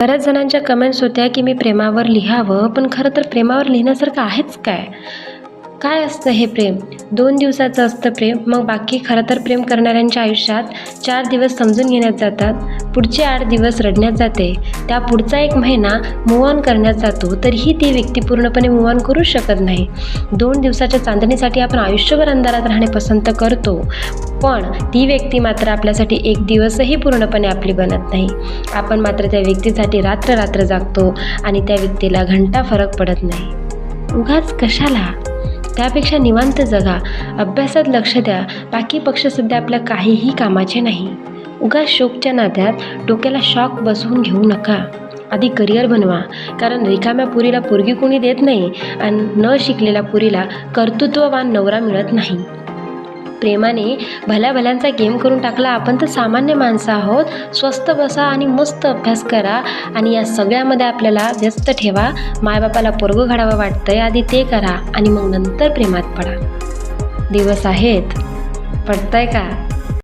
बऱ्याच जणांच्या कमेंट्स होत्या की मी प्रेमावर लिहावं, पण खरं तर प्रेमावर लिहिण्यासारखं आहेच काय? काय असतं हे प्रेम? 2 दिवसाचं असतं प्रेम, मग बाकी खरं तर प्रेम करणाऱ्यांच्या आयुष्यात 4 दिवस समजून घेण्यात जातात, पुढचे 8 दिवस रडण्यात जाते, त्या पुढचा 1 महिना मूव्ह ऑन करण्यात जातो, तरीही ती व्यक्ती पूर्णपणे मूव्ह ऑन करूच शकत नाही. 2 दिवसाच्या चांदणीसाठी आपण आयुष्यभर अंधारात राहणे पसंत करतो, पण ती व्यक्ती मात्र आपल्यासाठी 1 दिवसही पूर्णपणे आपली बनत नाही. आपण मात्र त्या व्यक्तीसाठी रात्र जागतो आणि त्या व्यक्तीला घंटा फरक पडत नाही. उगाच कशाला? त्यापेक्षा निवांत जगा, अभ्यासात लक्ष द्या, बाकी पक्ष सध्या आपल्या काहीही कामाचे नाही. उगाच शोकच्या नात्यात डोक्याला शॉक बसवून घेऊ नका. आधी करिअर बनवा, कारण रिकाम्या पुरीला पोरगी कोणी देत नाही आणि न शिकलेल्या पुरीला कर्तृत्ववान नवरा मिळत नाही. प्रेमाने भल्यांचा गेम करून टाकला. आपण तर सामान्य माणसं आहोत. स्वस्थ बसा आणि मस्त अभ्यास करा आणि या सगळ्यामध्ये आपल्याला व्यस्त ठेवा. मायबापाला पोरगं घडावं वाटतंय, आधी ते करा आणि मग नंतर प्रेमात पडा. दिवस आहेत, पडतंय का?